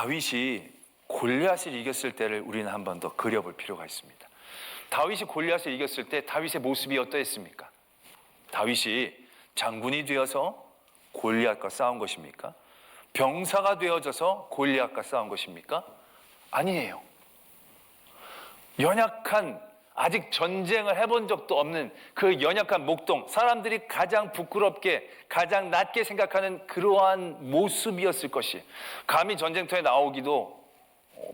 다윗이 골리앗을 이겼을 때를 우리는 한 번 더 그려볼 필요가 있습니다. 다윗이 골리앗을 이겼을 때 다윗의 모습이 어떠했습니까? 다윗이 장군이 되어서 골리앗과 싸운 것입니까? 병사가 되어져서 골리앗과 싸운 것입니까? 아니에요. 연약한, 아직 전쟁을 해본 적도 없는 그 연약한 목동, 사람들이 가장 부끄럽게, 가장 낮게 생각하는 그러한 모습이었을 것이, 감히 전쟁터에 나오기도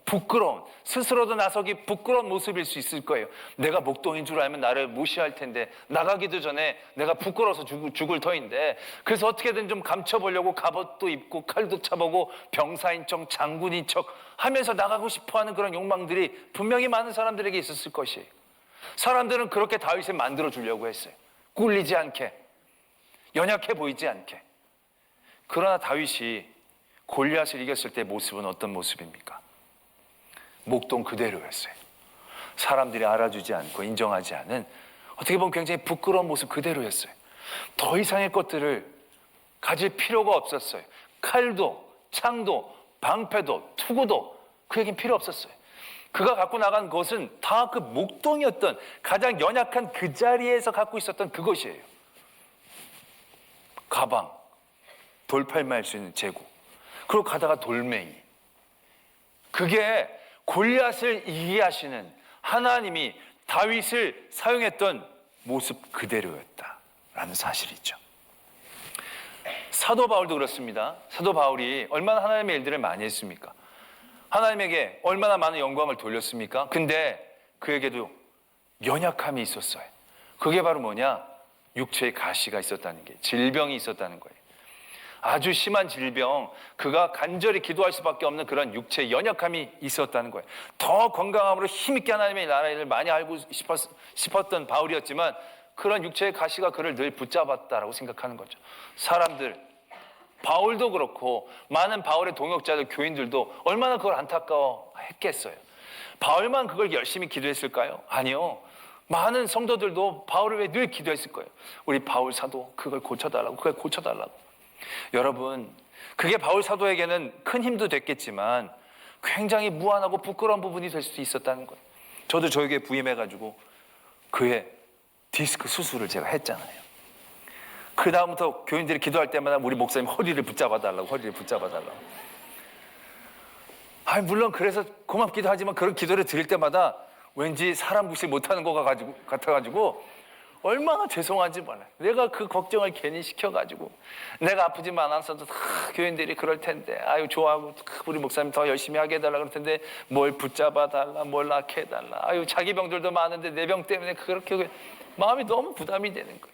부끄러운, 스스로도 나서기 부끄러운 모습일 수 있을 거예요. 내가 목동인 줄 알면 나를 무시할 텐데, 나가기도 전에 내가 부끄러워서 죽을 터인데, 그래서 어떻게든 좀 감춰보려고 갑옷도 입고 칼도 차보고 병사인 척, 장군인 척 하면서 나가고 싶어하는 그런 욕망들이 분명히 많은 사람들에게 있었을 것이에요. 사람들은 그렇게 다윗을 만들어 주려고 했어요. 꿀리지 않게, 연약해 보이지 않게. 그러나 다윗이 골리앗을 이겼을 때 모습은 어떤 모습입니까? 목동 그대로였어요. 사람들이 알아주지 않고 인정하지 않은, 어떻게 보면 굉장히 부끄러운 모습 그대로였어요. 더 이상의 것들을 가질 필요가 없었어요. 칼도, 창도, 방패도, 투구도 그에겐 필요 없었어요. 그가 갖고 나간 것은 다 그 목동이었던, 가장 연약한 그 자리에서 갖고 있었던 그것이에요. 가방, 돌팔매할 수 있는 제구, 그리고 가다가 돌멩이. 그게 골리앗을 이기게 하시는 하나님이 다윗을 사용했던 모습 그대로였다라는 사실이죠. 사도 바울도 그렇습니다. 사도 바울이 얼마나 하나님의 일들을 많이 했습니까? 하나님에게 얼마나 많은 영광을 돌렸습니까? 근데 그에게도 연약함이 있었어요. 그게 바로 뭐냐? 육체의 가시가 있었다는 게, 질병이 있었다는 거예요. 아주 심한 질병, 그가 간절히 기도할 수밖에 없는 그런 육체의 연약함이 있었다는 거예요. 더 건강함으로 힘있게 하나님의 나라를 많이 알고 싶었던 바울이었지만 그런 육체의 가시가 그를 늘 붙잡았다라고 생각하는 거죠. 사람들, 바울도 그렇고 많은 바울의 동역자들, 교인들도 얼마나 그걸 안타까워했겠어요. 바울만 그걸 열심히 기도했을까요? 아니요. 많은 성도들도 바울을 위해 늘 기도했을 거예요. 우리 바울 사도 그걸 고쳐달라고, 그걸 고쳐달라고. 여러분, 그게 바울 사도에게는 큰 힘도 됐겠지만 굉장히 무안하고 부끄러운 부분이 될 수도 있었다는 거예요. 저도 저에게 부임해가지고 그의 디스크 수술을 제가 했잖아요. 그 다음부터 교인들이 기도할 때마다 우리 목사님 허리를 붙잡아달라고, 허리를 붙잡아달라고. 물론 그래서 고맙기도 하지만 그런 기도를 드릴 때마다 왠지 사람 구실 못하는 것 같아가지고 얼마나 죄송한지 몰라요. 내가 그 걱정을 괜히 시켜가지고, 내가 아프지만 않았어도 교인들이 그럴 텐데, 아유 좋아하고 우리 목사님 더 열심히 하게 해달라 그럴 텐데 뭘 붙잡아달라, 뭘 낳게 해달라, 아유 자기 병들도 많은데 내 병 때문에 그렇게 마음이 너무 부담이 되는 거예요.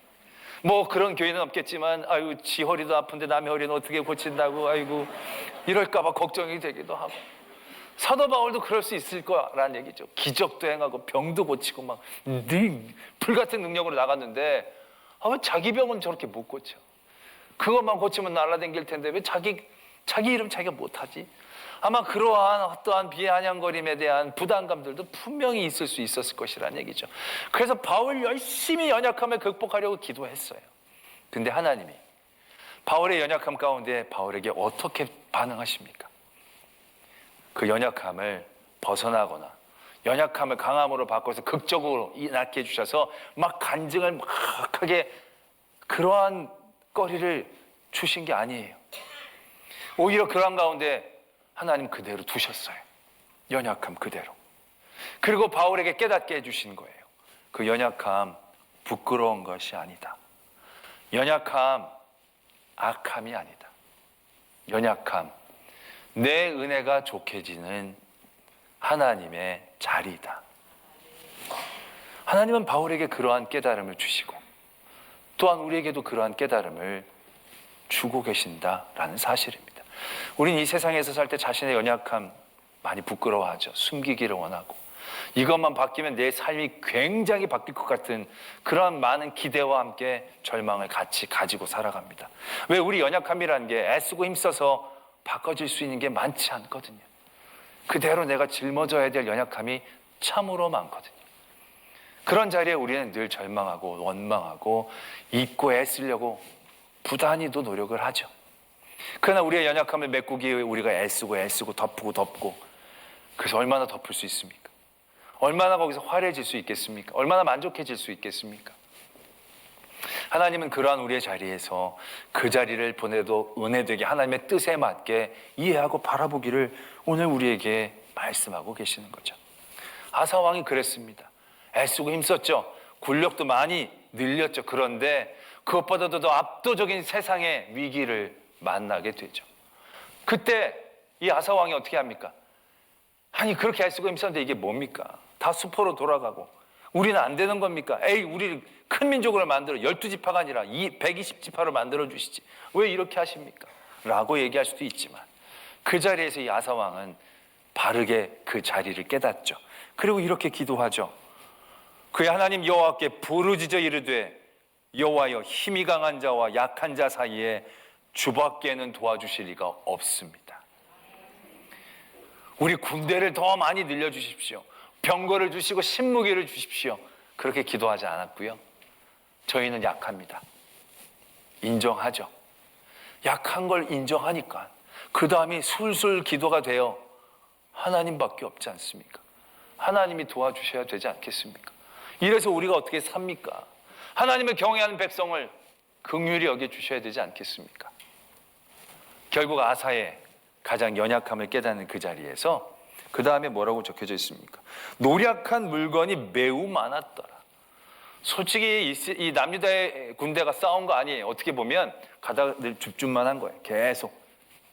뭐 그런 교인은 없겠지만, 아유 지 허리도 아픈데 남의 허리는 어떻게 고친다고, 아이고 이럴까봐 걱정이 되기도 하고. 사도 바울도 그럴 수 있을 거라는 얘기죠. 기적도 행하고 병도 고치고 막 불같은 능력으로 나갔는데, 왜 자기 병은 저렇게 못 고쳐? 그것만 고치면 날아다닐 텐데 왜 자기 이름 자기가 못하지? 아마 그러한 어떠한 비아냥거림에 대한 부담감들도 분명히 있을 수 있었을 것이라는 얘기죠. 그래서 바울 열심히 연약함을 극복하려고 기도했어요. 근데 하나님이 바울의 연약함 가운데 바울에게 어떻게 반응하십니까? 그 연약함을 벗어나거나 연약함을 강함으로 바꿔서 극적으로 낫게 해주셔서 막 간증을 막 하게 그러한 거리를 주신 게 아니에요. 오히려 그런 가운데 하나님 그대로 두셨어요. 연약함 그대로. 그리고 바울에게 깨닫게 해주신 거예요. 그 연약함 부끄러운 것이 아니다. 연약함 악함이 아니다. 연약함 내 은혜가 족해지는 하나님의 자리이다. 하나님은 바울에게 그러한 깨달음을 주시고 또한 우리에게도 그러한 깨달음을 주고 계신다라는 사실입니다. 우린 이 세상에서 살 때 자신의 연약함 많이 부끄러워하죠. 숨기기를 원하고 이것만 바뀌면 내 삶이 굉장히 바뀔 것 같은 그런 많은 기대와 함께 절망을 같이 가지고 살아갑니다. 왜? 우리 연약함이라는 게 애쓰고 힘써서 바꿔질 수 있는 게 많지 않거든요. 그대로 내가 짊어져야 될 연약함이 참으로 많거든요. 그런 자리에 우리는 늘 절망하고 원망하고 잊고 애쓰려고 부단히도 노력을 하죠. 그러나 우리의 연약함을 메꾸기 위해 우리가 애쓰고 덮고 그래서 얼마나 덮을 수 있습니까? 얼마나 거기서 화려해질 수 있겠습니까? 얼마나 만족해질 수 있겠습니까? 하나님은 그러한 우리의 자리에서 그 자리를 보내도 은혜되게 하나님의 뜻에 맞게 이해하고 바라보기를 오늘 우리에게 말씀하고 계시는 거죠. 아사 왕이 그랬습니다. 애쓰고 힘썼죠. 군력도 많이 늘렸죠. 그런데 그것보다도 더 압도적인 세상의 위기를 만나게 되죠. 그때 이 아사 왕이 어떻게 합니까? 아니 그렇게 애쓰고 힘썼는데 이게 뭡니까? 다 수포로 돌아가고 우리는 안 되는 겁니까? 에이 우리를 큰 민족으로 만들어 12지파가 아니라 120지파로 만들어 주시지 왜 이렇게 하십니까? 라고 얘기할 수도 있지만 그 자리에서 이 아사 왕은 바르게 그 자리를 깨닫죠. 그리고 이렇게 기도하죠. 그의 하나님 여호와께 부르짖어 이르되 여호와여 힘이 강한 자와 약한 자 사이에 주밖에는 도와주실 리가 없습니다. 우리 군대를 더 많이 늘려주십시오. 병거를 주시고 신무기를 주십시오. 그렇게 기도하지 않았고요. 저희는 약합니다. 인정하죠. 약한 걸 인정하니까 그 다음이 술술 기도가 되어 하나님밖에 없지 않습니까? 하나님이 도와주셔야 되지 않겠습니까? 이래서 우리가 어떻게 삽니까? 하나님을 경외하는 백성을 긍휼히 여겨주셔야 되지 않겠습니까? 결국 아사의 가장 연약함을 깨닫는 그 자리에서 그 다음에 뭐라고 적혀져 있습니까? 노력한 물건이 매우 많았더라. 솔직히 이 남유다의 군대가 싸운 거 아니에요. 어떻게 보면 가다가 늘 줍줍만 한 거예요. 계속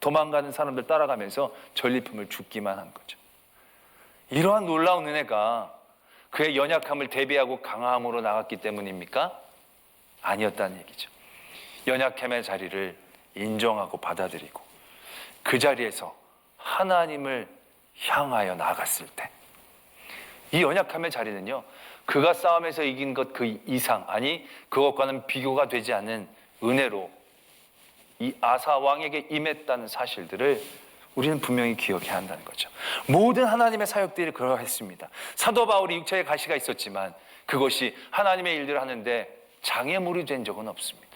도망가는 사람들 따라가면서 전리품을 줍기만 한 거죠. 이러한 놀라운 은혜가 그의 연약함을 대비하고 강함으로 나갔기 때문입니까? 아니었다는 얘기죠. 연약함의 자리를 인정하고 받아들이고 그 자리에서 하나님을 향하여 나갔을 때 이 연약함의 자리는요, 그가 싸움에서 이긴 것 그 이상, 아니 그것과는 비교가 되지 않는 은혜로 이 아사 왕에게 임했다는 사실들을 우리는 분명히 기억해야 한다는 거죠. 모든 하나님의 사역들이 그러했습니다. 사도 바울이 육체의 가시가 있었지만 그것이 하나님의 일들을 하는데 장애물이 된 적은 없습니다.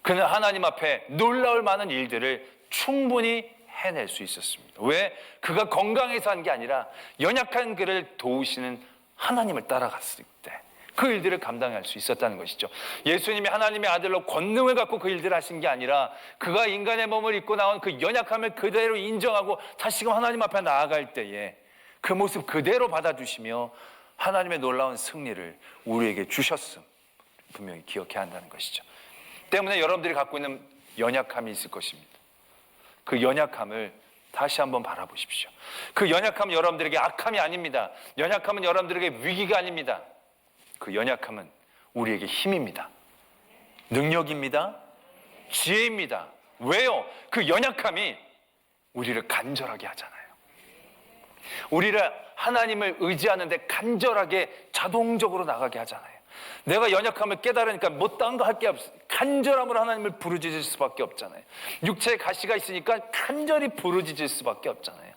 그는 하나님 앞에 놀라울 만한 일들을 충분히 해낼 수 있었습니다. 왜? 그가 건강해서 한 게 아니라 연약한 그를 도우시는 하나님을 따라갔을 때 그 일들을 감당할 수 있었다는 것이죠. 예수님이 하나님의 아들로 권능을 갖고 그 일들을 하신 게 아니라 그가 인간의 몸을 입고 나온 그 연약함을 그대로 인정하고 다시금 하나님 앞에 나아갈 때에 그 모습 그대로 받아주시며 하나님의 놀라운 승리를 우리에게 주셨음 분명히 기억해야 한다는 것이죠. 때문에 여러분들이 갖고 있는 연약함이 있을 것입니다. 그 연약함을 다시 한번 바라보십시오. 그 연약함은 여러분들에게 악함이 아닙니다. 연약함은 여러분들에게 위기가 아닙니다. 그 연약함은 우리에게 힘입니다. 능력입니다. 지혜입니다. 왜요? 그 연약함이 우리를 간절하게 하잖아요. 우리를 하나님을 의지하는데 간절하게 자동적으로 나가게 하잖아요. 내가 연약함을 깨달으니까 못다한 거 할 게 없어. 간절함으로 하나님을 부르짖을 수밖에 없잖아요. 육체에 가시가 있으니까 간절히 부르짖을 수밖에 없잖아요.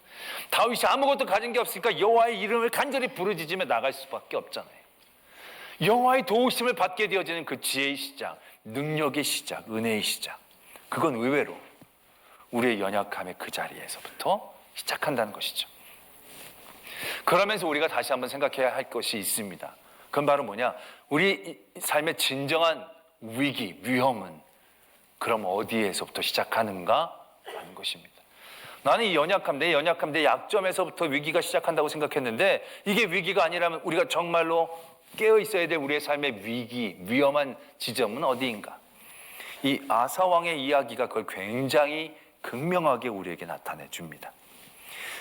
다윗이 아무것도 가진 게 없으니까 여호와의 이름을 간절히 부르짖으며 나갈 수밖에 없잖아요. 여호와의 도우심을 받게 되어지는 그 지혜의 시작, 능력의 시작, 은혜의 시작, 그건 의외로 우리의 연약함의 그 자리에서부터 시작한다는 것이죠. 그러면서 우리가 다시 한번 생각해야 할 것이 있습니다. 그건 바로 뭐냐? 우리 삶의 진정한 위기, 위험은 그럼 어디에서부터 시작하는가 하는 것입니다. 나는 이 연약함, 내 약점에서부터 위기가 시작한다고 생각했는데 이게 위기가 아니라면 우리가 정말로 깨어 있어야 될 우리의 삶의 위기, 위험한 지점은 어디인가? 이 아사 왕의 이야기가 그걸 굉장히 극명하게 우리에게 나타내 줍니다.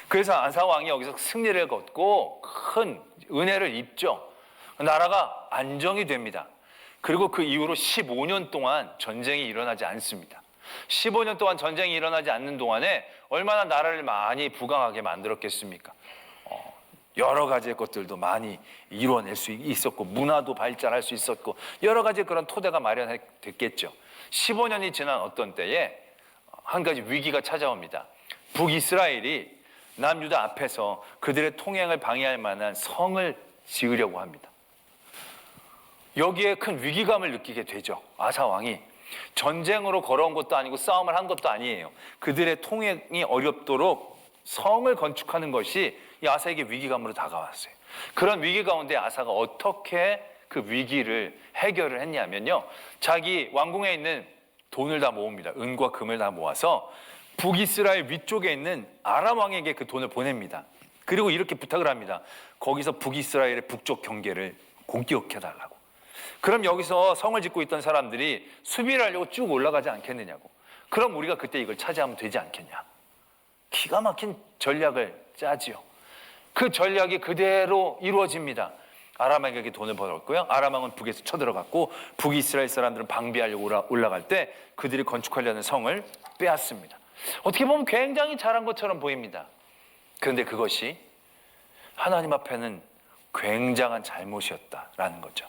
그래서 아사 왕이 여기서 승리를 거두고 큰 은혜를 입죠. 나라가 안정이 됩니다. 그리고 그 이후로 15년 동안 전쟁이 일어나지 않습니다. 15년 동안 전쟁이 일어나지 않는 동안에 얼마나 나라를 많이 부강하게 만들었겠습니까? 여러 가지의 것들도 많이 이루어낼 수 있었고 문화도 발전할 수 있었고 여러 가지 그런 토대가 마련됐겠죠. 15년이 지난 어떤 때에 한 가지 위기가 찾아옵니다. 북이스라엘이 남유다 앞에서 그들의 통행을 방해할 만한 성을 지으려고 합니다. 여기에 큰 위기감을 느끼게 되죠. 아사 왕이. 전쟁으로 걸어온 것도 아니고 싸움을 한 것도 아니에요. 그들의 통행이 어렵도록 성을 건축하는 것이 이 아사에게 위기감으로 다가왔어요. 그런 위기 가운데 아사가 어떻게 그 위기를 해결을 했냐면요, 자기 왕궁에 있는 돈을 다 모읍니다. 은과 금을 다 모아서 북이스라엘 위쪽에 있는 아람 왕에게 그 돈을 보냅니다. 그리고 이렇게 부탁을 합니다. 거기서 북이스라엘의 북쪽 경계를 공격해달라고. 그럼 여기서 성을 짓고 있던 사람들이 수비를 하려고 쭉 올라가지 않겠느냐고. 그럼 우리가 그때 이걸 차지하면 되지 않겠냐. 기가 막힌 전략을 짜지요. 그 전략이 그대로 이루어집니다. 아람왕에게 돈을 벌었고요, 아람왕은 북에서 쳐들어갔고 북이스라엘 사람들은 방비하려고 올라갈 때 그들이 건축하려는 성을 빼앗습니다. 어떻게 보면 굉장히 잘한 것처럼 보입니다. 그런데 그것이 하나님 앞에는 굉장한 잘못이었다라는 거죠.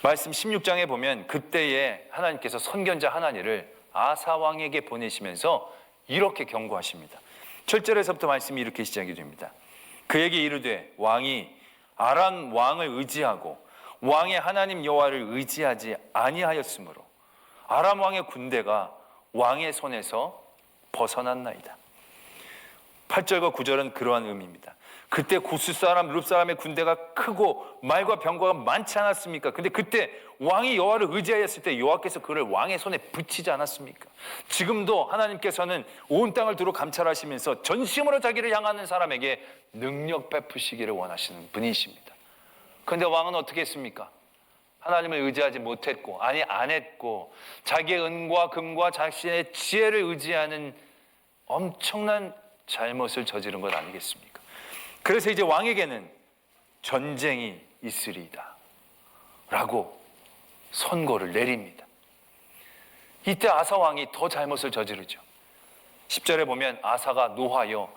말씀 16장에 보면 그때에 하나님께서 선견자 하나니를 아사 왕에게 보내시면서 이렇게 경고하십니다. 7절에서부터 말씀이 이렇게 시작이 됩니다. 그에게 이르되 왕이 아람 왕을 의지하고 왕의 하나님 여호와를 의지하지 아니하였으므로 아람 왕의 군대가 왕의 손에서 벗어났나이다. 8절과 9절은 그러한 의미입니다. 그때 구스 사람, 룹 사람의 군대가 크고 말과 병거가 많지 않았습니까? 근데 그때 왕이 여호와를 의지하였을 때 여호와께서 그를 왕의 손에 붙이지 않았습니까? 지금도 하나님께서는 온 땅을 두루 감찰하시면서 전심으로 자기를 향하는 사람에게 능력 베푸시기를 원하시는 분이십니다. 그런데 왕은 어떻게 했습니까? 하나님을 의지하지 못했고, 아니 안 했고, 자기의 은과 금과 자신의 지혜를 의지하는 엄청난 잘못을 저지른 것 아니겠습니까? 그래서 이제 왕에게는 전쟁이 있으리이다 라고 선고를 내립니다. 이때 아사 왕이 더 잘못을 저지르죠. 10절에 보면 아사가 노하여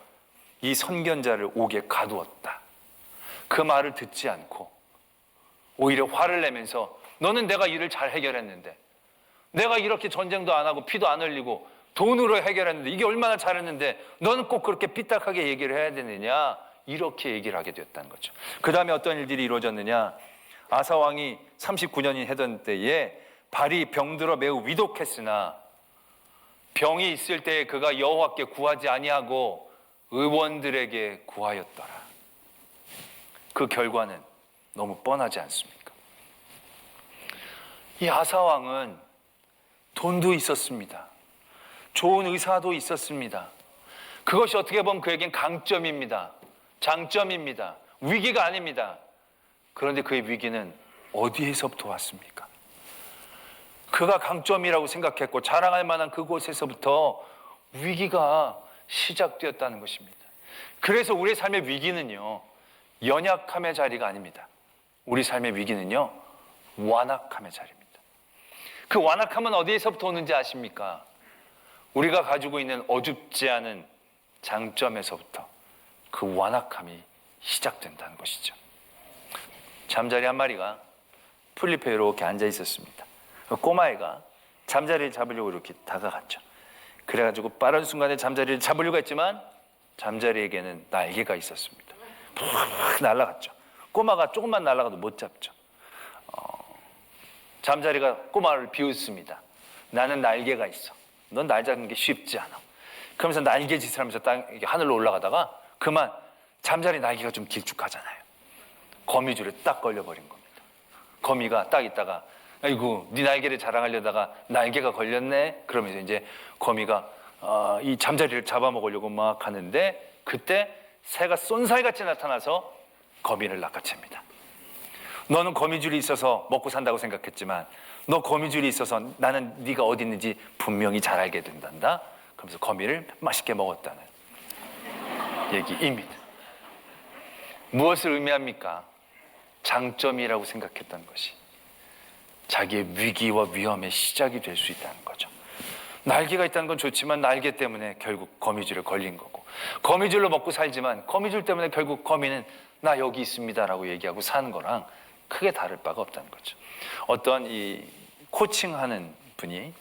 이 선견자를 옥에 가두었다. 그 말을 듣지 않고 오히려 화를 내면서 너는 내가 일을 잘 해결했는데, 내가 이렇게 전쟁도 안 하고 피도 안 흘리고 돈으로 해결했는데 이게 얼마나 잘했는데 너는 꼭 그렇게 삐딱하게 얘기를 해야 되느냐, 이렇게 얘기를 하게 됐다는 거죠. 그 다음에 어떤 일들이 이루어졌느냐, 아사 왕이 39년이 하던 때에 발이 병들어 매우 위독했으나 병이 있을 때에 그가 여호와께 구하지 아니하고 의원들에게 구하였더라. 그 결과는 너무 뻔하지 않습니까? 이 아사 왕은 돈도 있었습니다. 좋은 의사도 있었습니다. 그것이 어떻게 보면 그에겐 강점입니다. 장점입니다. 위기가 아닙니다. 그런데 그의 위기는 어디에서부터 왔습니까? 그가 강점이라고 생각했고 자랑할 만한 그곳에서부터 위기가 시작되었다는 것입니다. 그래서 우리의 삶의 위기는요, 연약함의 자리가 아닙니다. 우리 삶의 위기는요, 완악함의 자리입니다. 그 완악함은 어디에서부터 오는지 아십니까? 우리가 가지고 있는 어줍지 않은 장점에서부터 그 완악함이 시작된다는 것이죠. 잠자리 한 마리가 풀 잎에 이렇게 앉아 있었습니다. 꼬마애가 잠자리를 잡으려고 이렇게 다가갔죠. 그래가지고 빠른 순간에 잠자리를 잡으려고 했지만 잠자리에게는 날개가 있었습니다. 푹 날아갔죠. 꼬마가 조금만 날아가도 못 잡죠. 잠자리가 꼬마를 비웃습니다. 나는 날개가 있어. 넌 날 잡는 게 쉽지 않아. 그러면서 날개짓을 하면서 하늘로 올라가다가 그만 잠자리 날개가 좀 길쭉하잖아요. 거미줄에 딱 걸려버린 겁니다. 거미가 딱 있다가 아이고 네 날개를 자랑하려다가 날개가 걸렸네. 그러면서 이제 거미가 이 잠자리를 잡아먹으려고 막 하는데 그때 새가 쏜살같이 나타나서 거미를 낚아챕니다. 너는 거미줄이 있어서 먹고 산다고 생각했지만 너 거미줄이 있어서 나는 네가 어디 있는지 분명히 잘 알게 된단다. 그러면서 거미를 맛있게 먹었다는 얘기입니다. 무엇을 의미합니까? 장점이라고 생각했던 것이 자기의 위기와 위험의 시작이 될 수 있다는 거죠. 날개가 있다는 건 좋지만 날개 때문에 결국 거미줄에 걸린 거고, 거미줄로 먹고 살지만 거미줄 때문에 결국 거미는 나 여기 있습니다라고 얘기하고 사는 거랑 크게 다를 바가 없다는 거죠. 어떤 이 코칭하는 분이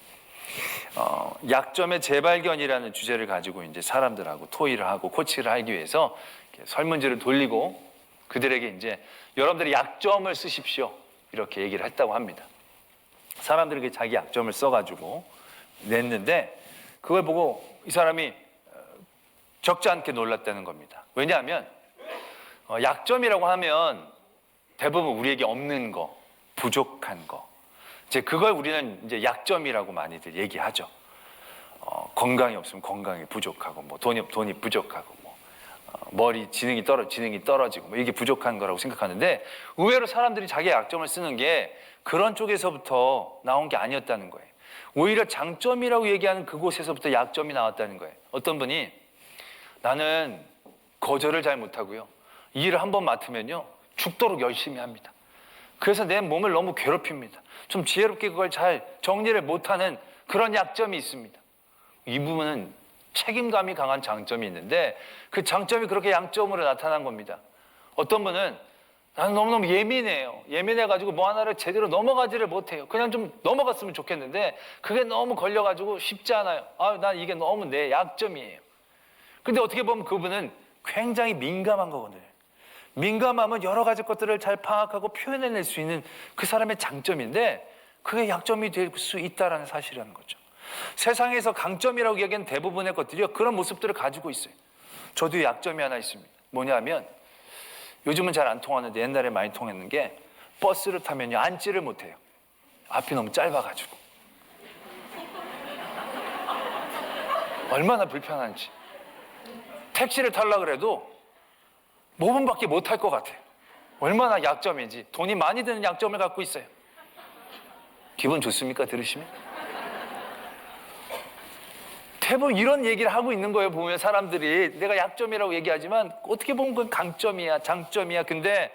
약점의 재발견이라는 주제를 가지고 이제 사람들하고 토의를 하고 코치를 하기 위해서 설문지를 돌리고 그들에게 이제 여러분들이 약점을 쓰십시오 이렇게 얘기를 했다고 합니다. 사람들에게 자기 약점을 써가지고 냈는데 그걸 보고 이 사람이 적지 않게 놀랐다는 겁니다. 왜냐하면 약점이라고 하면 대부분 우리에게 없는 거, 부족한 거, 이제 그걸 우리는 이제 약점이라고 많이들 얘기하죠. 건강이 없으면 건강이 부족하고, 뭐 돈이 부족하고, 뭐 머리 지능이 떨어지고, 뭐 이게 부족한 거라고 생각하는데 의외로 사람들이 자기의 약점을 쓰는 게 그런 쪽에서부터 나온 게 아니었다는 거예요. 오히려 장점이라고 얘기하는 그곳에서부터 약점이 나왔다는 거예요. 어떤 분이 나는 거절을 잘 못하고요. 일을 한번 맡으면요 죽도록 열심히 합니다. 그래서 내 몸을 너무 괴롭힙니다. 좀 지혜롭게 그걸 잘 정리를 못하는 그런 약점이 있습니다. 이 부분은 책임감이 강한 장점이 있는데 그 장점이 그렇게 양점으로 나타난 겁니다. 어떤 분은 나는 너무너무 예민해요. 예민해가지고 뭐 하나를 제대로 넘어가지를 못해요. 그냥 좀 넘어갔으면 좋겠는데 그게 너무 걸려가지고 쉽지 않아요. 난 이게 너무 내 약점이에요. 근데 어떻게 보면 그분은 굉장히 민감한 거거든요. 민감함은 여러 가지 것들을 잘 파악하고 표현해낼 수 있는 그 사람의 장점인데 그게 약점이 될 수 있다는 사실이라는 거죠. 세상에서 강점이라고 얘기하는 대부분의 것들이요 그런 모습들을 가지고 있어요. 저도 약점이 하나 있습니다. 뭐냐면 요즘은 잘 안 통하는데 옛날에 많이 통했는 게 버스를 타면요 앉지를 못해요. 앞이 너무 짧아가지고 얼마나 불편한지. 택시를 타려고 그래도 5분밖에 못 탈 것 같아요. 얼마나 약점인지. 돈이 많이 드는 약점을 갖고 있어요. 기분 좋습니까? 들으시면? 대부분 이런 얘기를 하고 있는 거예요. 보면 사람들이 내가 약점이라고 얘기하지만 어떻게 보면 그건 강점이야, 장점이야. 근데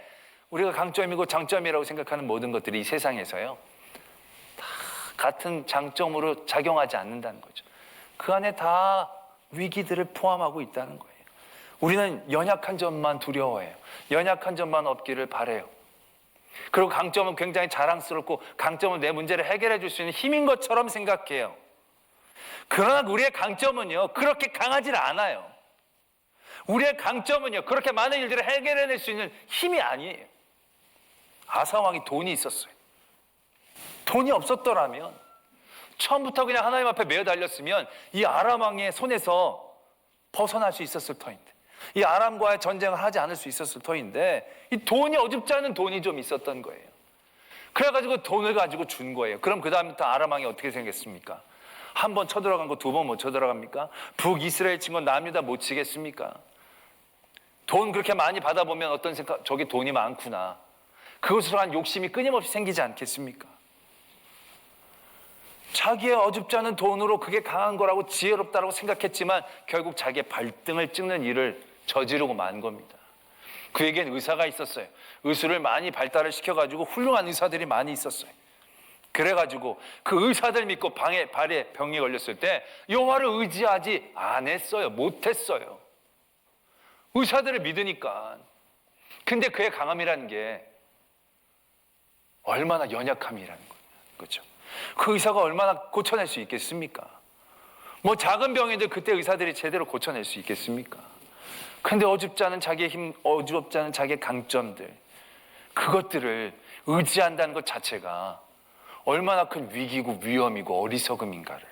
우리가 강점이고 장점이라고 생각하는 모든 것들이 이 세상에서요 다 같은 장점으로 작용하지 않는다는 거죠. 그 안에 다 위기들을 포함하고 있다는 거예요. 우리는 연약한 점만 두려워해요. 연약한 점만 없기를 바라요. 그리고 강점은 굉장히 자랑스럽고 강점은 내 문제를 해결해 줄 수 있는 힘인 것처럼 생각해요. 그러나 우리의 강점은요 그렇게 강하지 않아요. 우리의 강점은요 그렇게 많은 일들을 해결해낼 수 있는 힘이 아니에요. 아사왕이 돈이 있었어요. 돈이 없었더라면 처음부터 그냥 하나님 앞에 매어 달렸으면 이 아람 왕의 손에서 벗어날 수 있었을 터인데, 이 아람과의 전쟁을 하지 않을 수 있었을 터인데 이 돈이 어줍지 않은 돈이 좀 있었던 거예요. 그래가지고 돈을 가지고 준 거예요. 그럼 그 다음부터 아람 왕이 어떻게 생겼습니까? 한 번 쳐들어간 거 두 번 못 쳐들어갑니까? 북이스라엘 친 건 남유다 못 치겠습니까? 돈 그렇게 많이 받아보면 어떤 생각, 저게 돈이 많구나. 그것으로 한 욕심이 끊임없이 생기지 않겠습니까? 자기의 어줍지 않은 돈으로 그게 강한 거라고 지혜롭다고 생각했지만 결국 자기의 발등을 찍는 일을 저지르고 만 겁니다. 그에겐 의사가 있었어요. 의술을 많이 발달을 시켜가지고 훌륭한 의사들이 많이 있었어요. 그래가지고 그 의사들 믿고 발에 병이 걸렸을 때 여호와를 의지하지 않았어요. 못했어요. 의사들을 믿으니까. 근데 그의 강함이라는 게 얼마나 연약함이라는 거예요. 그렇죠? 그 의사가 얼마나 고쳐낼 수 있겠습니까? 뭐 작은 병인데 그때 의사들이 제대로 고쳐낼 수 있겠습니까? 근데 어줍지 않은 자기의 힘, 어줍지 않은 자기의 강점들, 그것들을 의지한다는 것 자체가 얼마나 큰 위기고 위험이고 어리석음인가를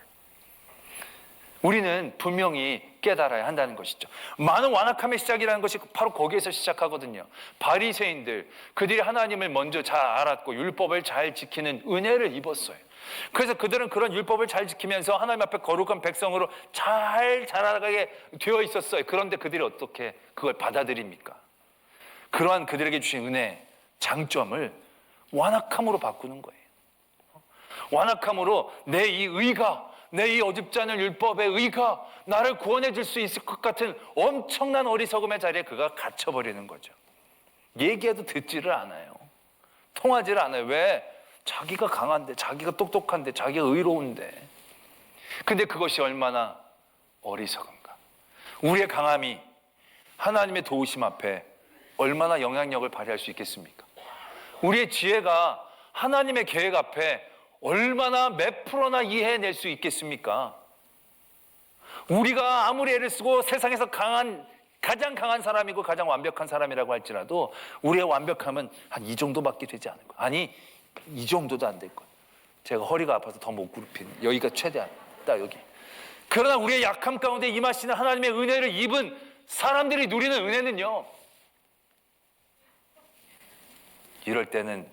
우리는 분명히 깨달아야 한다는 것이죠. 많은 완악함의 시작이라는 것이 바로 거기에서 시작하거든요. 바리새인들, 그들이 하나님을 먼저 잘 알았고 율법을 잘 지키는 은혜를 입었어요. 그래서 그들은 그런 율법을 잘 지키면서 하나님 앞에 거룩한 백성으로 잘 자라가게 되어 있었어요. 그런데 그들이 어떻게 그걸 받아들입니까? 그러한 그들에게 주신 은혜, 장점을 완악함으로 바꾸는 거예요. 완악함으로 내 이 의가, 내 이 어줍지 않은 율법의 의가 나를 구원해 줄 수 있을 것 같은 엄청난 어리석음의 자리에 그가 갇혀버리는 거죠. 얘기해도 듣지를 않아요. 통하지를 않아요. 왜? 자기가 강한데, 자기가 똑똑한데, 자기가 의로운데. 근데 그것이 얼마나 어리석은가. 우리의 강함이 하나님의 도우심 앞에 얼마나 영향력을 발휘할 수 있겠습니까? 우리의 지혜가 하나님의 계획 앞에 얼마나 몇 프로나 이해해낼 수 있겠습니까? 우리가 아무리 애를 쓰고 세상에서 가장 강한 사람이고 가장 완벽한 사람이라고 할지라도 우리의 완벽함은 한 이 정도밖에 되지 않을 거예요. 아니, 이 정도도 안 될 거예요. 제가 허리가 아파서 더 못 굽힌 여기가 최대한 딱 여기. 그러나 우리의 약함 가운데 임하시는 하나님의 은혜를 입은 사람들이 누리는 은혜는요, 이럴 때는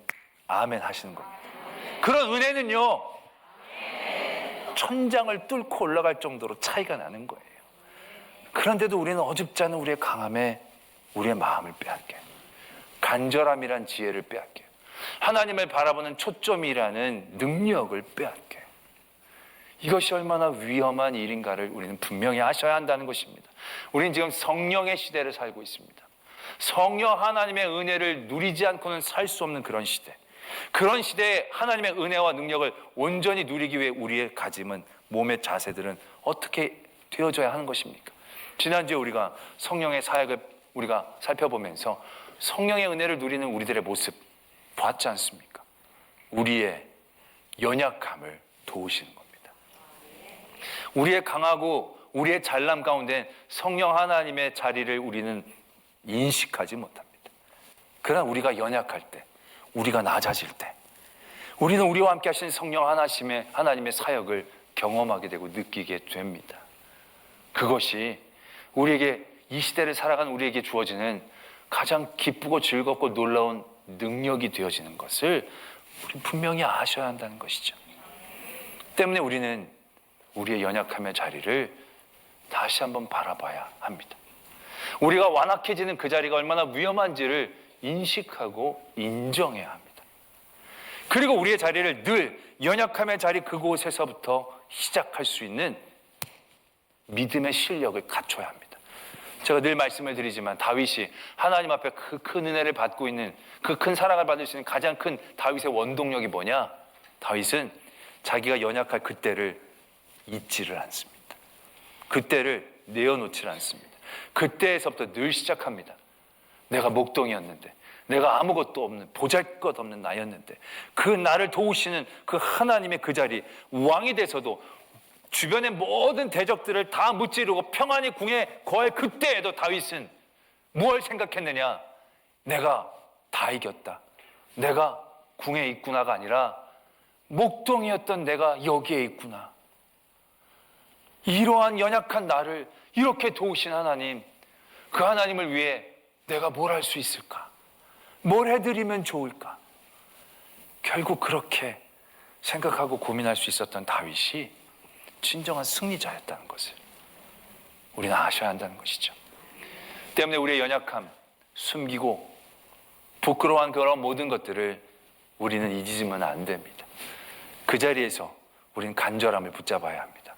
아멘 하시는 겁니다. 그런 은혜는요, 천장을 뚫고 올라갈 정도로 차이가 나는 거예요. 그런데도 우리는 어줍지 않은 우리의 강함에 우리의 마음을 빼앗겨요. 간절함이란 지혜를 빼앗겨요. 하나님을 바라보는 초점이라는 능력을 빼앗겨요. 이것이 얼마나 위험한 일인가를 우리는 분명히 아셔야 한다는 것입니다. 우리는 지금 성령의 시대를 살고 있습니다. 성령 하나님의 은혜를 누리지 않고는 살 수 없는 그런 시대. 그런 시대에 하나님의 은혜와 능력을 온전히 누리기 위해 우리의 가짐은, 몸의 자세들은 어떻게 되어져야 하는 것입니까? 지난주에 우리가 성령의 사역을 우리가 살펴보면서 성령의 은혜를 누리는 우리들의 모습 봤지 않습니까? 우리의 연약함을 도우시는 겁니다. 우리의 강하고 우리의 잘남 가운데 성령 하나님의 자리를 우리는 인식하지 못합니다. 그러나 우리가 연약할 때, 우리가 낮아질 때, 우리는 우리와 함께 하시는 성령 하나님의 사역을 경험하게 되고 느끼게 됩니다. 그것이 우리에게, 이 시대를 살아가는 우리에게 주어지는 가장 기쁘고 즐겁고 놀라운 능력이 되어지는 것을 우리 분명히 아셔야 한다는 것이죠. 때문에 우리는 우리의 연약함의 자리를 다시 한번 바라봐야 합니다. 우리가 완악해지는 그 자리가 얼마나 위험한지를 인식하고 인정해야 합니다. 그리고 우리의 자리를 늘 연약함의 자리 그곳에서부터 시작할 수 있는 믿음의 실력을 갖춰야 합니다. 제가 늘 말씀을 드리지만 다윗이 하나님 앞에 그 큰 은혜를 받고 있는, 그 큰 사랑을 받을 수 있는 가장 큰 다윗의 원동력이 뭐냐? 다윗은 자기가 연약할 그때를 잊지를 않습니다. 그때를 내어놓지를 않습니다. 그때에서부터 늘 시작합니다. 내가 목동이었는데, 내가 아무것도 없는, 보잘것없는 나였는데, 그 나를 도우시는 그 하나님의 그 자리, 왕이 돼서도 주변의 모든 대적들을 다 무찌르고 평안히 궁에 거할 그때에도 다윗은 무엇을 생각했느냐? 내가 다 이겼다, 내가 궁에 있구나가 아니라 목동이었던 내가 여기에 있구나. 이러한 연약한 나를 이렇게 도우신 하나님, 그 하나님을 위해 내가 뭘 할 수 있을까? 뭘 해드리면 좋을까? 결국 그렇게 생각하고 고민할 수 있었던 다윗이 진정한 승리자였다는 것을 우리는 아셔야 한다는 것이죠. 때문에 우리의 연약함, 숨기고 부끄러워한 그런 모든 것들을 우리는 잊으면 안 됩니다. 그 자리에서 우리는 간절함을 붙잡아야 합니다.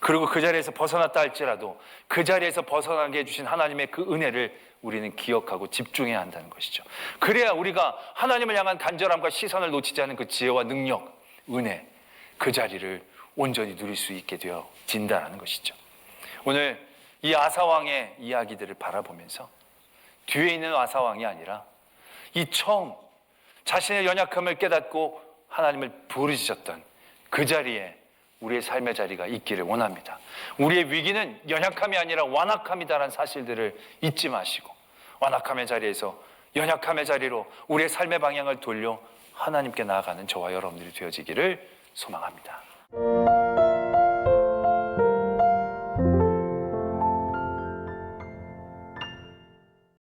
그리고 그 자리에서 벗어났다 할지라도 그 자리에서 벗어나게 해주신 하나님의 그 은혜를 우리는 기억하고 집중해야 한다는 것이죠. 그래야 우리가 하나님을 향한 간절함과 시선을 놓치지 않은 그 지혜와 능력, 은혜, 그 자리를 온전히 누릴 수 있게 되어진다는 것이죠. 오늘 이 아사왕의 이야기들을 바라보면서 뒤에 있는 아사왕이 아니라 이 처음 자신의 연약함을 깨닫고 하나님을 부르짖었던 그 자리에 우리의 삶의 자리가 있기를 원합니다. 우리의 위기는 연약함이 아니라 완악함이다라는 사실들을 잊지 마시고 완악함의 자리에서 연약함의 자리로 우리의 삶의 방향을 돌려 하나님께 나아가는 저와 여러분들이 되어지기를 소망합니다.